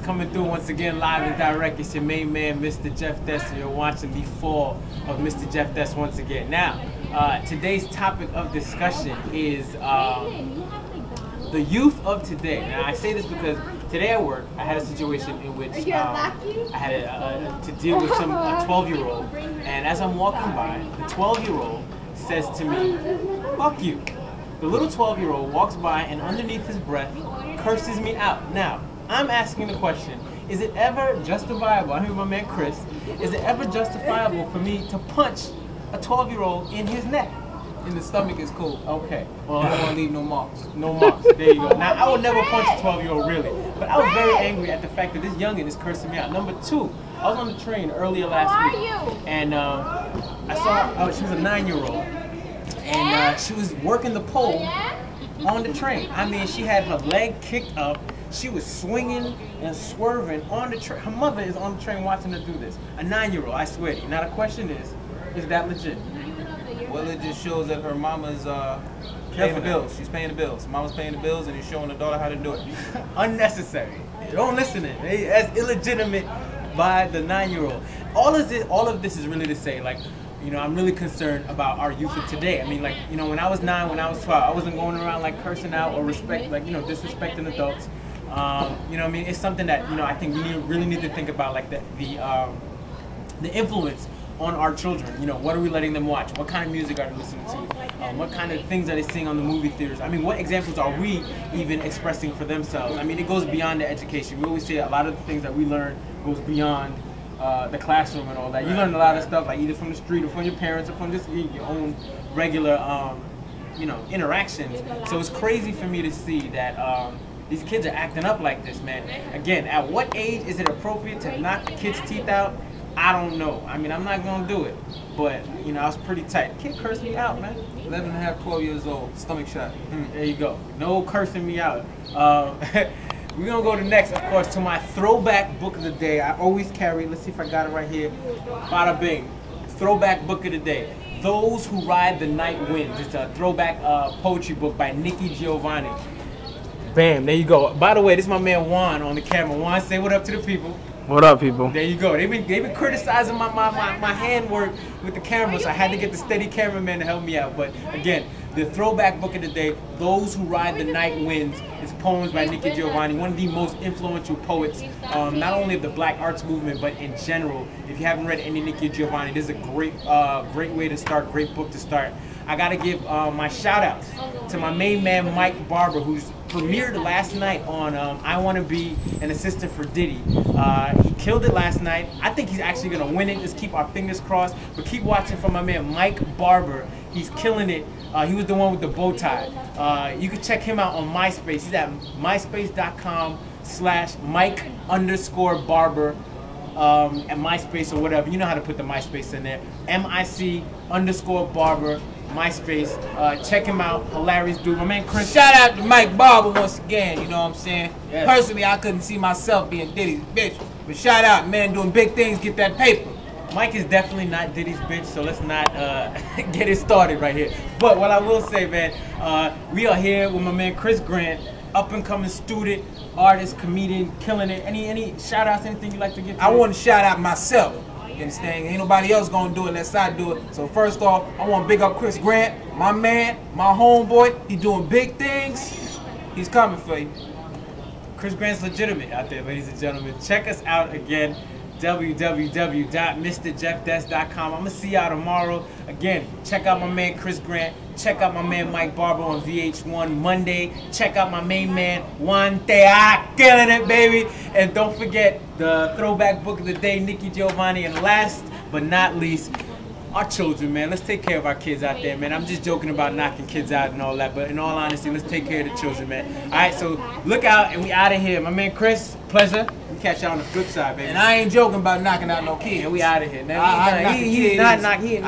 Coming through once again live and direct. It's your main man, Mr. Jeff Dess, and you're watching the fall of Mr. Jeff Dess once again. Now, today's topic of discussion is the youth of today. Now, I say this because today at work, I had a situation in which I had to deal with a 12-year-old, and as I'm walking by, the 12-year-old says to me, "Fuck you." The little 12-year-old walks by and underneath his breath curses me out. Now, I'm asking the question, is it ever justifiable, I'm here with my man Chris, is it ever justifiable for me to punch a 12-year-old in his neck? In the stomach is cool. Okay. Well, I don't want to leave no marks. No marks. There you go. Now, I would never punch a 12-year-old, really. But I was very angry at the fact that this youngin is cursing me out. Number two, I was on the train earlier last week. And I saw, she was a 9-year-old. And she was working the pole on the train. I mean, she had her leg kicked up. She was swinging and swerving on the train. Her mother is on the train watching her do this. A 9-year-old, I swear to you. Now the question is that legit? Well, it just shows that her mama's paying the bills. She's paying the bills. Mama's paying the bills and he's showing the daughter how to do it. Unnecessary. Don't listen to it. That's illegitimate by the 9-year-old. All of this is really to say, like, you know, I'm really concerned about our youth of today. I mean, like, you know, when I was 9, when I was 12, I wasn't going around like cursing out or disrespecting adults. You know what I mean? It's something that, you know, I think we really need to think about, like the influence on our children. You know, what are we letting them watch? What kind of music are they listening to? What kind of things are they seeing on the movie theaters? I mean, what examples are we even expressing for themselves? I mean, it goes beyond the education. We always say a lot of the things that we learn goes beyond the classroom and all that. You learn a lot of stuff, like either from the street or from your parents or from just your own regular, you know, interactions. So it's crazy for me to see that these kids are acting up like this, man. Again, at what age is it appropriate to knock a kid's teeth out? I don't know. I mean, I'm not gonna do it, but you know, I was pretty tight. Kid cursed me out, man. 11 and a half, 12 years old, stomach shot. There you go. No cursing me out. We're gonna go to next, of course, to my throwback book of the day. I always carry, let's see if I got it right here. Bada bing. Throwback book of the day. Those Who Ride the Night Wins. It's a throwback poetry book by Nikki, Giovanni. Bam, there you go. By the way, this is my man Juan on the camera. Juan, say what up to the people. What up, people? There you go. They've been criticizing my handwork with the camera, so I had to get the steady cameraman to help me out. But again, the throwback book of the day, Those Who Ride the Night Wins. It's poems by Nikki Giovanni, one of the most influential poets, not only of the Black arts movement, but in general. If you haven't read any Nikki Giovanni, this is a great way to start, great book to start. I gotta give my shout outs to my main man, Mike Barber, who's premiered last night on I Want to Be an Assistant for Diddy. He killed it last night. I think he's actually going to win it. Just keep our fingers crossed. But keep watching for my man Mike Barber. He's killing it. He was the one with the bow tie. You can check him out on MySpace. He's at myspace.com/Mike_Barber at MySpace or whatever. You know how to put the MySpace in there. MIC_Barber. MySpace. Check him out. Hilarious dude. My man Chris. Shout out to Mike Barber once again, you know what I'm saying? Yes. Personally, I couldn't see myself being Diddy's bitch. But shout out, man, doing big things, get that paper. Mike is definitely not Diddy's bitch, so let's not get it started right here. But what I will say, man, we are here with my man Chris Grant, up-and-coming student, artist, comedian, killing it. Any shout-outs, anything you like to give to? I want to shout out myself. You understand? Ain't nobody else gonna do it unless I do it. So first off, I want to big up Chris Grant, my man, my homeboy. He doing big things. He's coming for you. Chris Grant's legitimate out there, ladies and gentlemen. Check us out again, www.MrJeffDesk.com. I'm gonna see y'all tomorrow. Again, check out my man Chris Grant. Check out my man Mike Barber on VH1 Monday. Check out my main man Juan Tea, killing it, baby. And don't forget the throwback book of the day, Nikki Giovanni. And last but not least, our children, man. Let's take care of our kids out there, man. I'm just joking about knocking kids out and all that, but in all honesty, let's take care of the children, man. All right, so look out, and we out of here. My man Chris, pleasure. We catch y'all on the flip side, baby. And I ain't joking about knocking out no kids. And we out of here. Now, He's not knocking.